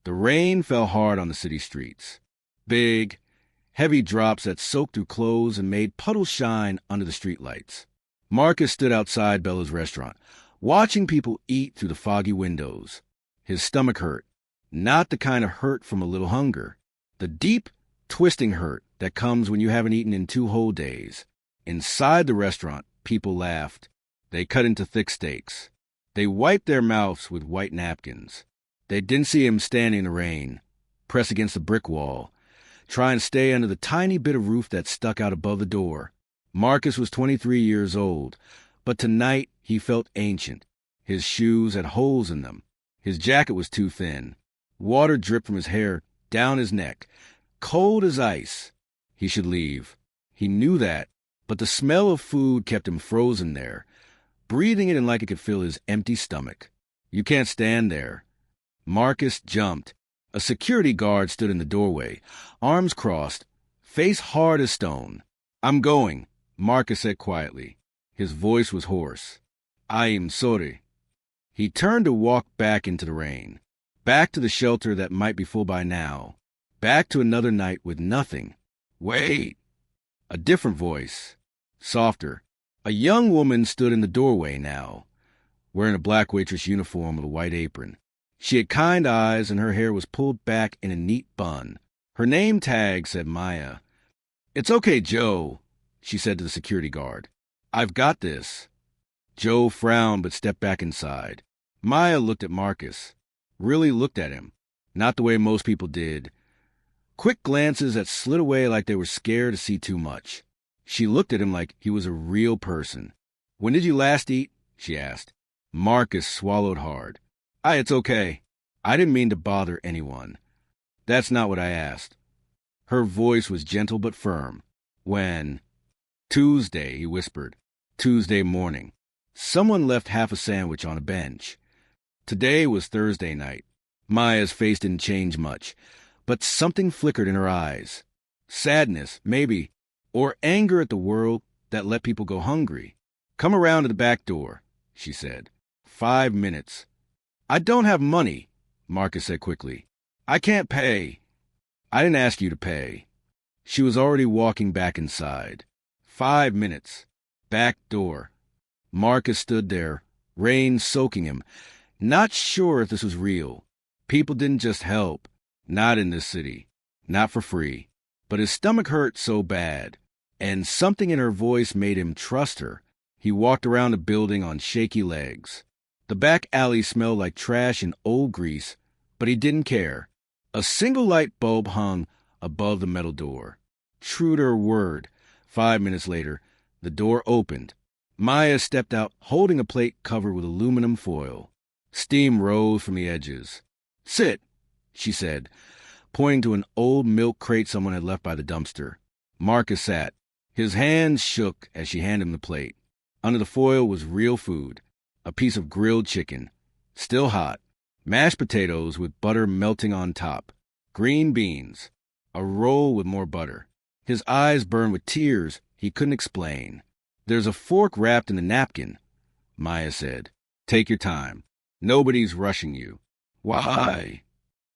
The rain fell hard on the city streets. Big, heavy drops that soaked through clothes and made puddles shine under the streetlights. Marcus stood outside Bella's restaurant, watching people eat through the foggy windows. His stomach hurt, not the kind of hurt from a little hunger. The deep, twisting hurt that comes when you haven't eaten in 2 whole days. Inside the restaurant, people laughed. They cut into thick steaks. They wiped their mouths with white napkins. They didn't see him standing in the rain, pressed against the brick wall, trying to stay under the tiny bit of roof that stuck out above the door. Marcus was 23 years old, but tonight he felt ancient. His shoes had holes in them. His jacket was too thin. Water dripped from his hair down his neck, cold as ice. He should leave. He knew that, but the smell of food kept him frozen there, breathing it in like it could fill his empty stomach. You can't stand there. Marcus jumped. A security guard stood in the doorway, arms crossed, face hard as stone. "I'm going," Marcus said quietly. His voice was hoarse. "I am sorry." He turned to walk back into the rain, back to the shelter that might be full by now, back to another night with nothing. "Wait!" A different voice, softer. A young woman stood in the doorway now, wearing a black waitress uniform with a white apron. She had kind eyes, and her hair was pulled back in a neat bun. Her name tag said Maya. "It's okay, Joe," she said to the security guard. "I've got this." Joe frowned but stepped back inside. Maya looked at Marcus, really looked at him, not the way most people did. Quick glances that slid away like they were scared to see too much. She looked at him like he was a real person. "When did you last eat?" she asked. Marcus swallowed hard. It's okay. I didn't mean to bother anyone. That's not what I asked." Her voice was gentle but firm. "When?" "Tuesday," he whispered. "Tuesday morning. Someone left half a sandwich on a bench." Today was Thursday night. Maya's face didn't change much, but something flickered in her eyes. Sadness, maybe, or anger at the world that let people go hungry. "Come around to the back door," she said. 5 minutes. "I don't have money," Marcus said quickly. "I can't pay." "I didn't ask you to pay." She was already walking back inside. 5 minutes. Back door. Marcus stood there, rain soaking him, not sure if this was real. People didn't just help. Not in this city. Not for free. But his stomach hurt so bad, and something in her voice made him trust her. He walked around the building on shaky legs. The back alley smelled like trash and old grease, but he didn't care. A single light bulb hung above the metal door. True to her word, 5 minutes later, the door opened. Maya stepped out holding a plate covered with aluminum foil. Steam rose from the edges. "Sit," she said, pointing to an old milk crate someone had left by the dumpster. Marcus sat. His hands shook as she handed him the plate. Under the foil was real food. A piece of grilled chicken, still hot, mashed potatoes with butter melting on top, green beans, a roll with more butter. His eyes burned with tears he couldn't explain. "There's a fork wrapped in the napkin," Maya said. "Take your time. Nobody's rushing you." "Why?"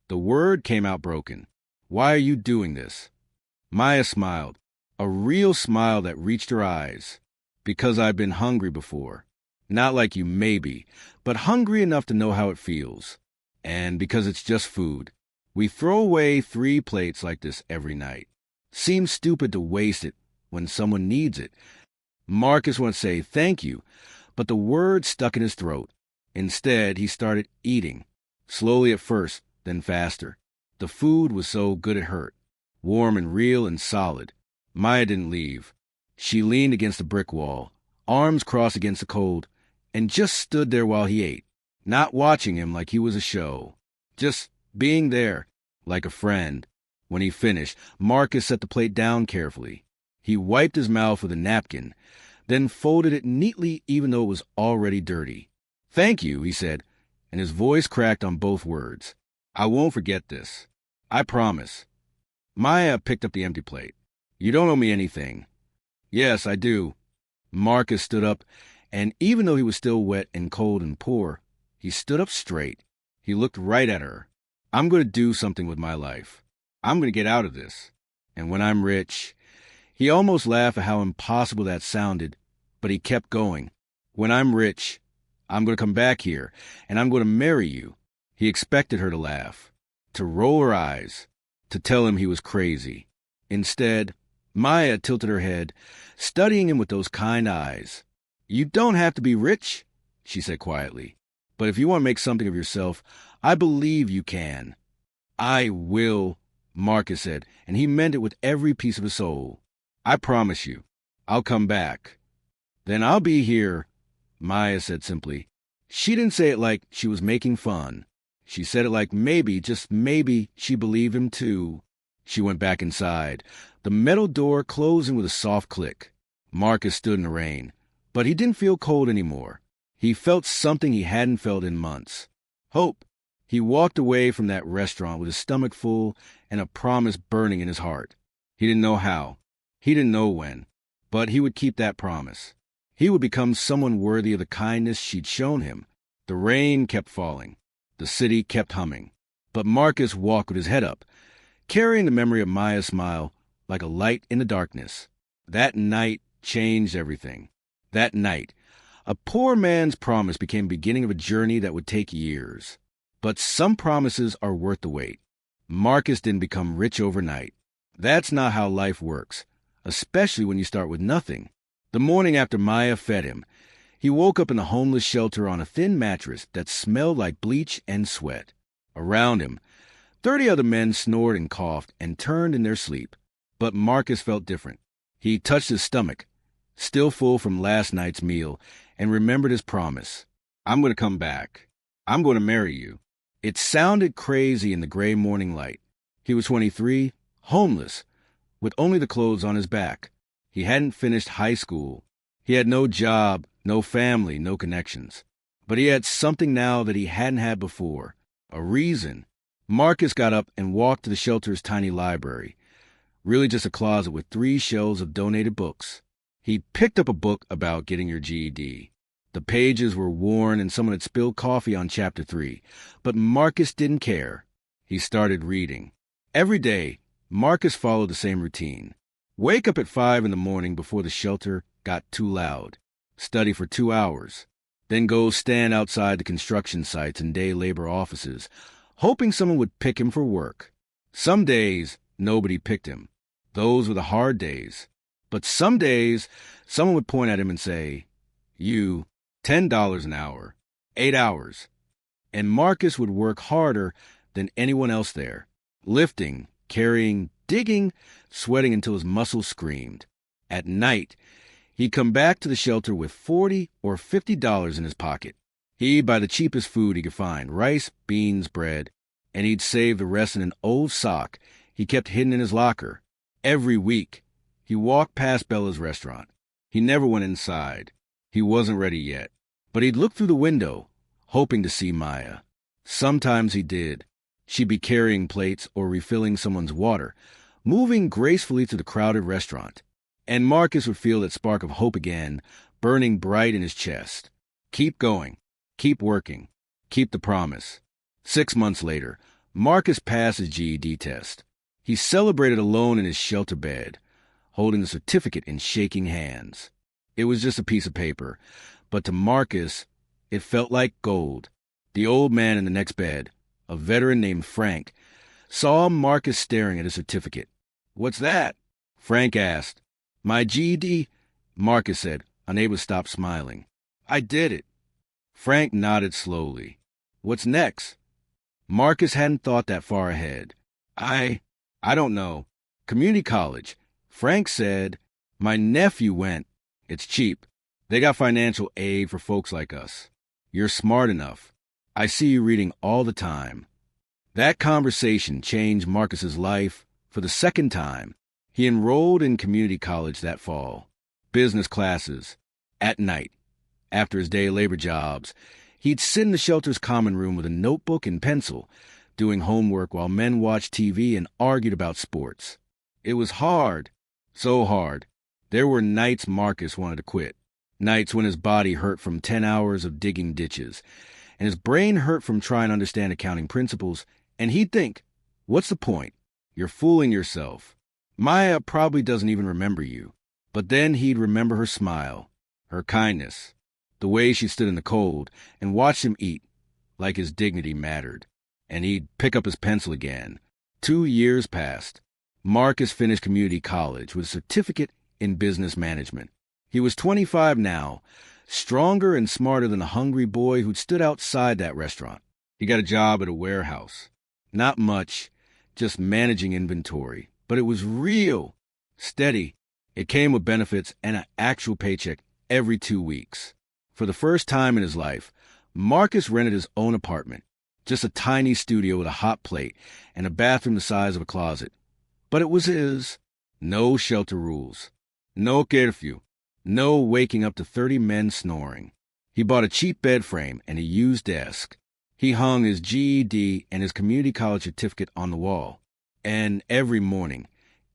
The word came out broken. "Why are you doing this?" Maya smiled, a real smile that reached her eyes. "Because I've been hungry before. Not like you maybe, but hungry enough to know how it feels. And because it's just food. We throw away 3 plates like this every night. Seems stupid to waste it when someone needs it." Marcus wanted to say thank you, but the word stuck in his throat. Instead, he started eating, slowly at first, then faster. The food was so good it hurt, warm and real and solid. Maya didn't leave. She leaned against the brick wall, arms crossed against the cold, and just stood there while he ate, not watching him like he was a show, just being there, like a friend. When he finished, Marcus set the plate down carefully. He wiped his mouth with a napkin, then folded it neatly even though it was already dirty. "Thank you," he said, and his voice cracked on both words. "I won't forget this. I promise." Maya picked up the empty plate. "You don't owe me anything." "Yes, I do." Marcus stood up, and even though he was still wet and cold and poor, he stood up straight. He looked right at her. I'm going to do something with my life. I'm going to get out of this. And when I'm rich, he almost laughed at how impossible that sounded, but he kept going. When I'm rich, I'm going to come back here, and I'm going to marry you. He expected her to laugh, to roll her eyes, to tell him he was crazy. Instead, Maya tilted her head, studying him with those kind eyes. You don't have to be rich, she said quietly. But if you want to make something of yourself, I believe you can. I will, Marcus said, and he meant it with every piece of his soul. I promise you, I'll come back. Then I'll be here, Maya said simply. She didn't say it like she was making fun. She said it like maybe, just maybe, she believed him too. She went back inside, the metal door closing with a soft click. Marcus stood in the rain, but he didn't feel cold anymore. He felt something he hadn't felt in months. Hope. He walked away from that restaurant with his stomach full and a promise burning in his heart. He didn't know how. He didn't know when. But he would keep that promise. He would become someone worthy of the kindness she'd shown him. The rain kept falling. The city kept humming. But Marcus walked with his head up, carrying the memory of Maya's smile like a light in the darkness. That night changed everything. That night, a poor man's promise became the beginning of a journey that would take years. But some promises are worth the wait. Marcus didn't become rich overnight. That's not how life works, especially when you start with nothing. The morning after Maya fed him, he woke up in a homeless shelter on a thin mattress that smelled like bleach and sweat. Around him, 30 other men snored and coughed and turned in their sleep. But Marcus felt different. He touched his stomach, still full from last night's meal, and remembered his promise. I'm going to come back. I'm going to marry you. It sounded crazy in the gray morning light. He was 23, homeless, with only the clothes on his back. He hadn't finished high school. He had no job, no family, no connections. But he had something now that he hadn't had before, a reason. Marcus got up and walked to the shelter's tiny library, really just a closet with 3 shelves of donated books. He picked up a book about getting your GED. The pages were worn and someone had spilled coffee on chapter 3, but Marcus didn't care. He started reading. Every day, Marcus followed the same routine. Wake up at 5 in the morning before the shelter got too loud. Study for 2 hours. Then go stand outside the construction sites and day labor offices, hoping someone would pick him for work. Some days, nobody picked him. Those were the hard days. But some days, someone would point at him and say, "You, $10 an hour, 8 hours." And Marcus would work harder than anyone else there, lifting, carrying, digging, sweating until his muscles screamed. At night, he'd come back to the shelter with $40 or $50 in his pocket. He'd buy the cheapest food he could find, rice, beans, bread, and he'd save the rest in an old sock he kept hidden in his locker. Every week, he walked past Bella's restaurant. He never went inside. He wasn't ready yet. But he'd look through the window, hoping to see Maya. Sometimes he did. She'd be carrying plates or refilling someone's water, moving gracefully through the crowded restaurant. And Marcus would feel that spark of hope again, burning bright in his chest. Keep going. Keep working. Keep the promise. 6 months later, Marcus passed his GED test. He celebrated alone in his shelter bed, holding the certificate in shaking hands. It was just a piece of paper, but to Marcus, it felt like gold. The old man in the next bed, a veteran named Frank, saw Marcus staring at his certificate. "What's that?" Frank asked. "My GED," Marcus said, unable to stop smiling. "I did it." Frank nodded slowly. "What's next?" Marcus hadn't thought that far ahead. I don't know. Community college. Frank said, "My nephew went. It's cheap. They got financial aid for folks like us. You're smart enough. I see you reading all the time." That conversation changed Marcus's life for the second time. He enrolled in community college that fall. Business classes. At night, after his day labor jobs, he'd sit in the shelter's common room with a notebook and pencil, doing homework while men watched TV and argued about sports. It was hard. So hard. There were nights Marcus wanted to quit. Nights when his body hurt from 10 hours of digging ditches, and his brain hurt from trying to understand accounting principles And he'd think, what's the point? You're fooling yourself. Maya probably doesn't even remember you. But then he'd remember her smile, her kindness, the way she stood in the cold and watched him eat like his dignity mattered. And he'd pick up his pencil again. 2 years passed. Marcus finished community college with a certificate in business management. He was 25 now, stronger and smarter than the hungry boy who'd stood outside that restaurant. He got a job at a warehouse. Not much, just managing inventory. But it was real, steady. It came with benefits and an actual paycheck every 2 weeks. For the first time in his life, Marcus rented his own apartment, just a tiny studio with a hot plate and a bathroom the size of a closet. But it was his. No shelter rules. No curfew. No waking up to 30 men snoring. He bought a cheap bed frame and a used desk. He hung his GED and his community college certificate on the wall. And every morning,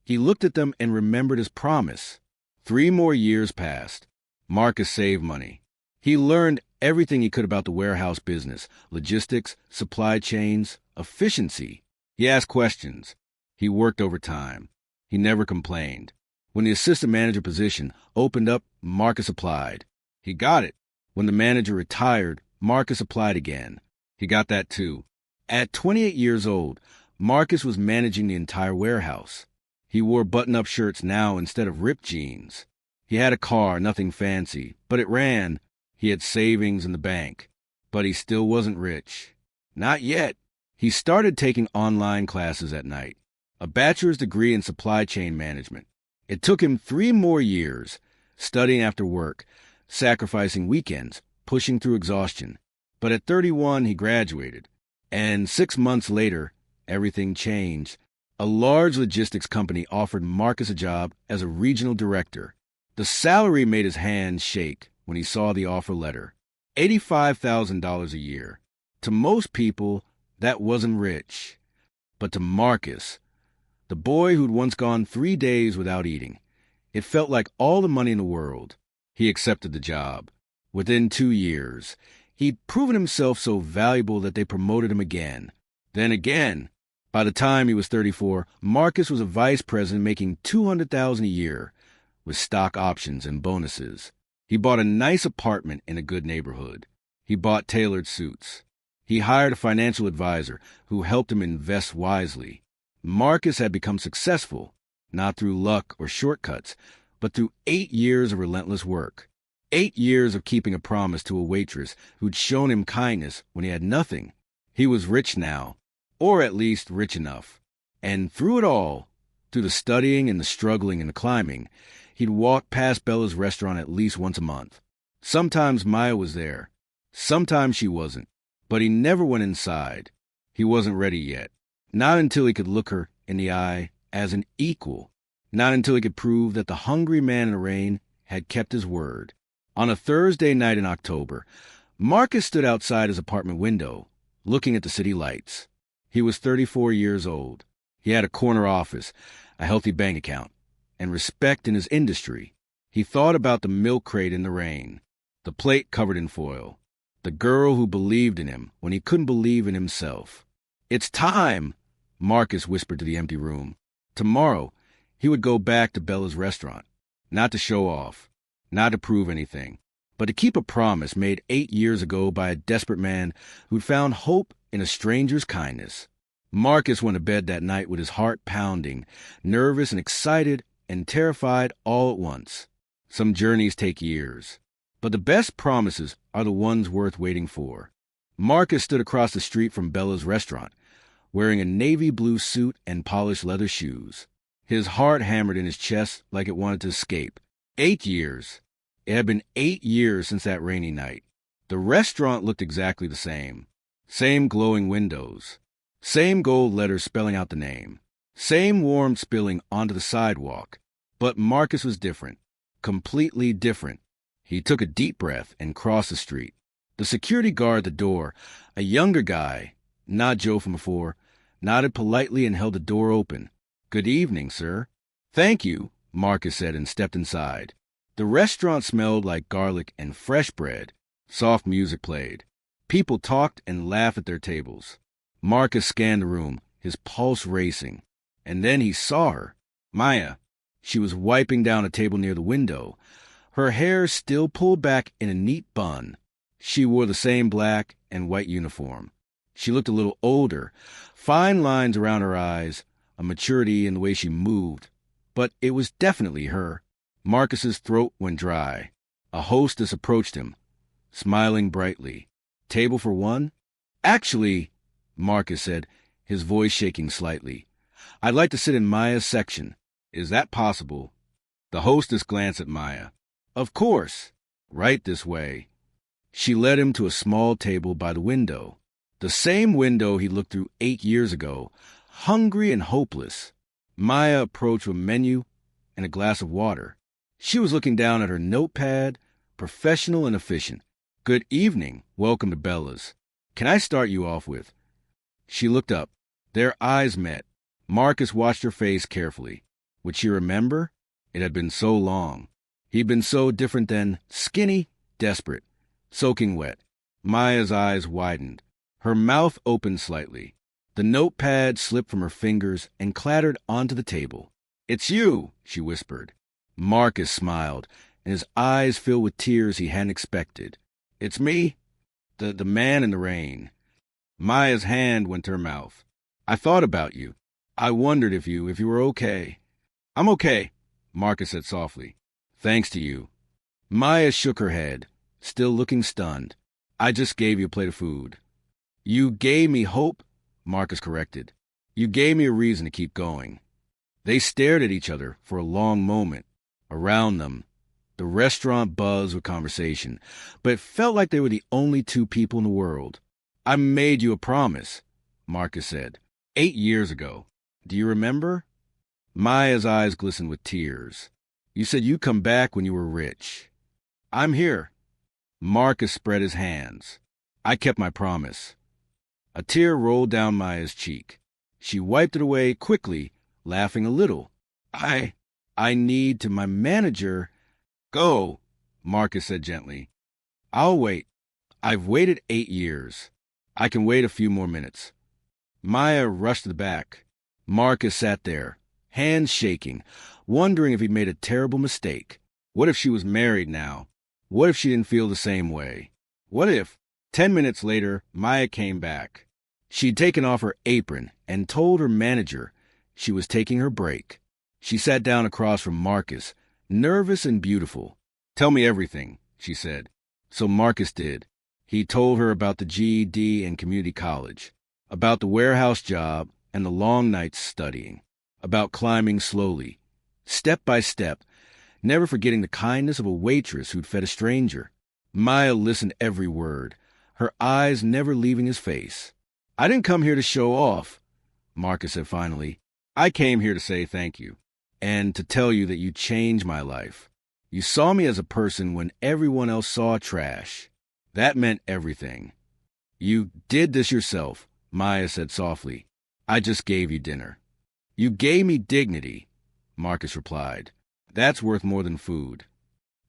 he looked at them and remembered his promise. 3 more years passed. Marcus saved money. He learned everything he could about the warehouse business, logistics, supply chains, efficiency. He asked questions. He worked overtime. He never complained. When the assistant manager position opened up, Marcus applied. He got it. When the manager retired, Marcus applied again. He got that too. At 28 years old, Marcus was managing the entire warehouse. He wore button-up shirts now instead of ripped jeans. He had a car, nothing fancy, but it ran. He had savings in the bank, but he still wasn't rich. Not yet. He started taking online classes at night, a bachelor's degree in supply chain management. It took him 3 more years, studying after work, sacrificing weekends, pushing through exhaustion. But at 31, he graduated, and 6 months later, everything changed. A large logistics company offered Marcus a job as a regional director. The salary made his hands shake when he saw the offer letter. $85,000 a year. To most people, that wasn't rich. But to Marcus, the boy who'd once gone 3 days without eating, it felt like all the money in the world. He accepted the job. Within 2 years, he'd proven himself so valuable that they promoted him again. Then again. By the time he was 34, Marcus was a vice president making $200,000 a year with stock options and bonuses. He bought a nice apartment in a good neighborhood. He bought tailored suits. He hired a financial advisor who helped him invest wisely. Marcus had become successful, not through luck or shortcuts, but through 8 years of relentless work. 8 years of keeping a promise to a waitress who'd shown him kindness when he had nothing. He was rich now, or at least rich enough. And through it all, through the studying and the struggling and the climbing, he'd walk past Bella's restaurant at least once a month. Sometimes Maya was there. Sometimes she wasn't. But he never went inside. He wasn't ready yet. Not until he could look her in the eye as an equal. Not until he could prove that the hungry man in the rain had kept his word. On a Thursday night in October, Marcus stood outside his apartment window, looking at the city lights. He was 34 years old. He had a corner office, a healthy bank account, and respect in his industry. He thought about the milk crate in the rain, the plate covered in foil, the girl who believed in him when he couldn't believe in himself. "It's time," Marcus whispered to the empty room. Tomorrow, he would go back to Bella's restaurant, not to show off, not to prove anything, but to keep a promise made 8 years ago by a desperate man who'd found hope in a stranger's kindness. Marcus went to bed that night with his heart pounding, nervous and excited and terrified all at once. Some journeys take years, but the best promises are the ones worth waiting for. Marcus stood across the street from Bella's restaurant, wearing a navy blue suit and polished leather shoes. His heart hammered in his chest like it wanted to escape. 8 years. It had been 8 years since that rainy night. The restaurant looked exactly the same. Same glowing windows. Same gold letters spelling out the name. Same warmth spilling onto the sidewalk. But Marcus was different. Completely different. He took a deep breath and crossed the street. The security guard at the door, a younger guy, not Joe from before, nodded politely and held the door open. "Good evening, sir." "Thank you," Marcus said and stepped inside. The restaurant smelled like garlic and fresh bread. Soft music played. People talked and laughed at their tables. Marcus scanned the room, his pulse racing. And then he saw her. Maya. She was wiping down a table near the window, her hair still pulled back in a neat bun. She wore the same black and white uniform. She looked a little older, fine lines around her eyes, a maturity in the way she moved. But it was definitely her. Marcus's throat went dry. A hostess approached him, smiling brightly. "Table for one?" "Actually," Marcus said, his voice shaking slightly, "I'd like to sit in Maya's section. Is that possible?" The hostess glanced at Maya. "Of course. Right this way." She led him to a small table by the window. The same window he looked through 8 years ago, hungry and hopeless. Maya approached with a menu and a glass of water. She was looking down at her notepad, professional and efficient. "Good evening. Welcome to Bella's. Can I start you off with?" She looked up. Their eyes met. Marcus watched her face carefully. Would she remember? It had been so long. He'd been so different then, skinny, desperate, soaking wet. Maya's eyes widened. Her mouth opened slightly. The notepad slipped from her fingers and clattered onto the table. "It's you," she whispered. Marcus smiled, and his eyes filled with tears he hadn't expected. "It's me, the man in the rain." Maya's hand went to her mouth. "I thought about you. I wondered if you were okay." "I'm okay," Marcus said softly. "Thanks to you." Maya shook her head, still looking stunned. "I just gave you a plate of food." "You gave me hope," Marcus corrected. "You gave me a reason to keep going." They stared at each other for a long moment. Around them, the restaurant buzzed with conversation, but it felt like they were the only two people in the world. "I made you a promise," Marcus said. 8 years ago. Do you remember?" Maya's eyes glistened with tears. "You said you'd come back when you were rich." "I'm here." Marcus spread his hands. "I kept my promise." A tear rolled down Maya's cheek. She wiped it away quickly, laughing a little. I need to my manager." "Go," Marcus said gently. "I'll wait. I've waited 8 years. I can wait a few more minutes." Maya rushed to the back. Marcus sat there, hands shaking, wondering if he'd made a terrible mistake. What if she was married now? What if she didn't feel the same way? What if? 10 minutes later, Maya came back. She'd taken off her apron and told her manager she was taking her break. She sat down across from Marcus, nervous and beautiful. "Tell me everything," she said. So Marcus did. He told her about the GED and community college, about the warehouse job and the long nights studying, about climbing slowly, step by step, never forgetting the kindness of a waitress who'd fed a stranger. Maya listened every word, her eyes never leaving his face. "I didn't come here to show off," Marcus said finally. "I came here to say thank you, and to tell you that you changed my life. You saw me as a person when everyone else saw trash. That meant everything." "You did this yourself," Maya said softly. "I just gave you dinner." "You gave me dignity," Marcus replied. "That's worth more than food."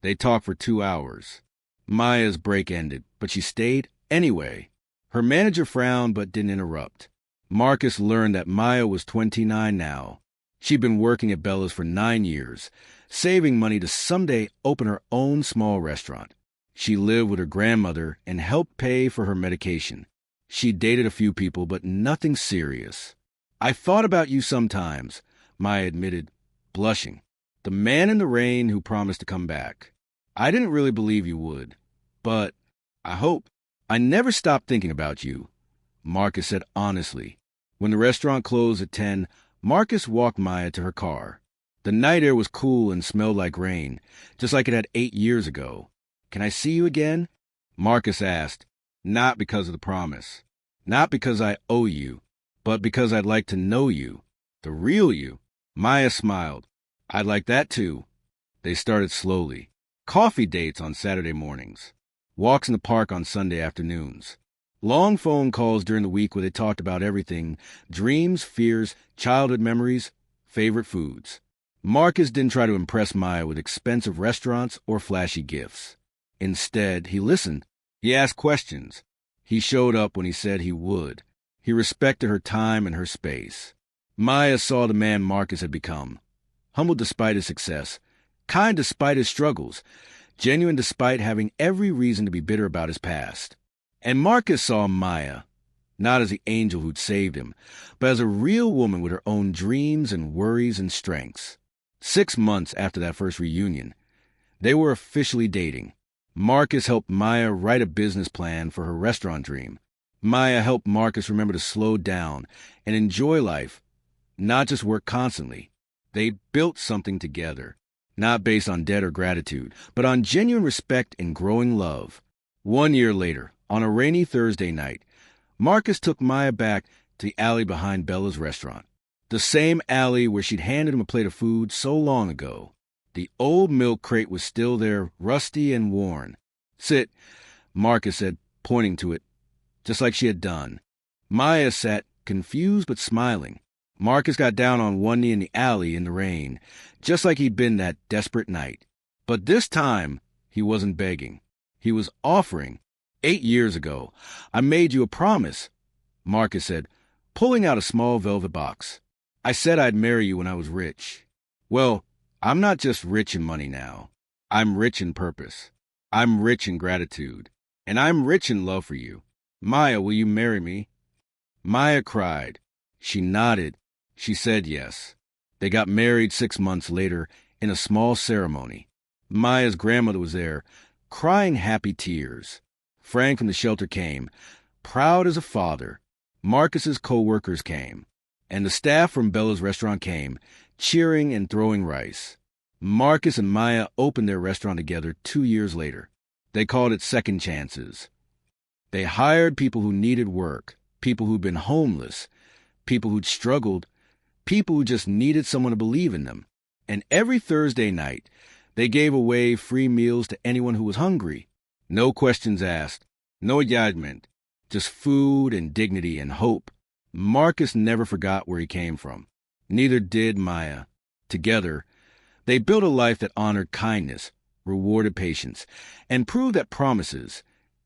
They talked for 2 hours. Maya's break ended, but she stayed anyway. Her manager frowned but didn't interrupt. Marcus learned that Maya was 29 now. She'd been working at Bella's for 9 years, saving money to someday open her own small restaurant. She lived with her grandmother and helped pay for her medication. She dated a few people, but nothing serious. "I thought about you sometimes," Maya admitted, blushing. "The man in the rain who promised to come back. I didn't really believe you would, but I hope. I never stopped thinking about you," Marcus said honestly. When the restaurant closed at 10, Marcus walked Maya to her car. The night air was cool and smelled like rain, just like it had 8 years ago. "Can I see you again?" Marcus asked, not because of the promise, not because I owe you, but because I'd like to know you, the real you. Maya smiled. "I'd like that too." They started slowly. Coffee dates on Saturday mornings. Walks in the park on Sunday afternoons. Long phone calls during the week where they talked about everything: dreams, fears, childhood memories, favorite foods. Marcus didn't try to impress Maya with expensive restaurants or flashy gifts. Instead, he listened. He asked questions. He showed up when he said he would. He respected her time and her space. Maya saw the man Marcus had become. Humble despite his success, kind despite his struggles, genuine despite having every reason to be bitter about his past. And Marcus saw Maya, not as the angel who'd saved him, but as a real woman with her own dreams and worries and strengths. 6 months after that first reunion, they were officially dating. Marcus helped Maya write a business plan for her restaurant dream. Maya helped Marcus remember to slow down and enjoy life, not just work constantly. They built something together, not based on debt or gratitude, but on genuine respect and growing love. 1 year later, on a rainy Thursday night, Marcus took Maya back to the alley behind Bella's restaurant. The same alley where she'd handed him a plate of food so long ago. The old milk crate was still there, rusty and worn. "Sit," Marcus said, pointing to it, just like she had done. Maya sat, confused but smiling. Marcus got down on one knee in the alley in the rain, just like he'd been that desperate night. But this time, he wasn't begging. He was offering. 8 years ago, I made you a promise, Marcus said, pulling out a small velvet box. I said I'd marry you when I was rich. Well, I'm not just rich in money now. I'm rich in purpose. I'm rich in gratitude. And I'm rich in love for you. Maya, will you marry me? Maya cried. She nodded. She said yes. They got married 6 months later in a small ceremony. Maya's grandmother was there, crying happy tears. Frank from the shelter came, proud as a father. Marcus's co-workers came. And the staff from Bella's restaurant came, cheering and throwing rice. Marcus and Maya opened their restaurant together 2 years later. They called it Second Chances. They hired people who needed work, people who'd been homeless, people who'd struggled, people who just needed someone to believe in them. And every Thursday night, they gave away free meals to anyone who was hungry. No questions asked, no judgment, just food and dignity and hope. Marcus never forgot where he came from. Neither did Maya. Together, they built a life that honored kindness, rewarded patience, and proved that promises,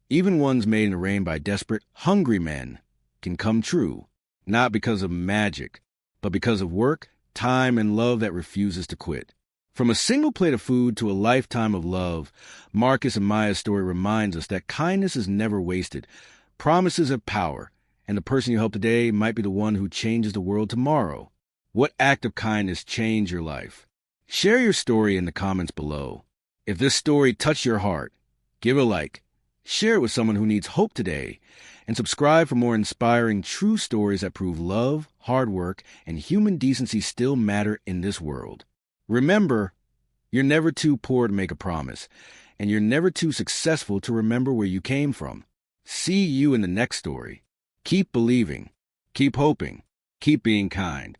even ones made in the rain by desperate, hungry men, can come true, not because of magic, but because of work, time, and love that refuses to quit. From a single plate of food to a lifetime of love, Marcus and Maya's story reminds us that kindness is never wasted. Promises have power, and the person you help today might be the one who changes the world tomorrow. What act of kindness changed your life? Share your story in the comments below. If this story touched your heart, give a like, share it with someone who needs hope today, and subscribe for more inspiring true stories that prove love, hard work, and human decency still matter in this world. Remember, you're never too poor to make a promise, and you're never too successful to remember where you came from. See you in the next story. Keep believing, keep hoping, keep being kind.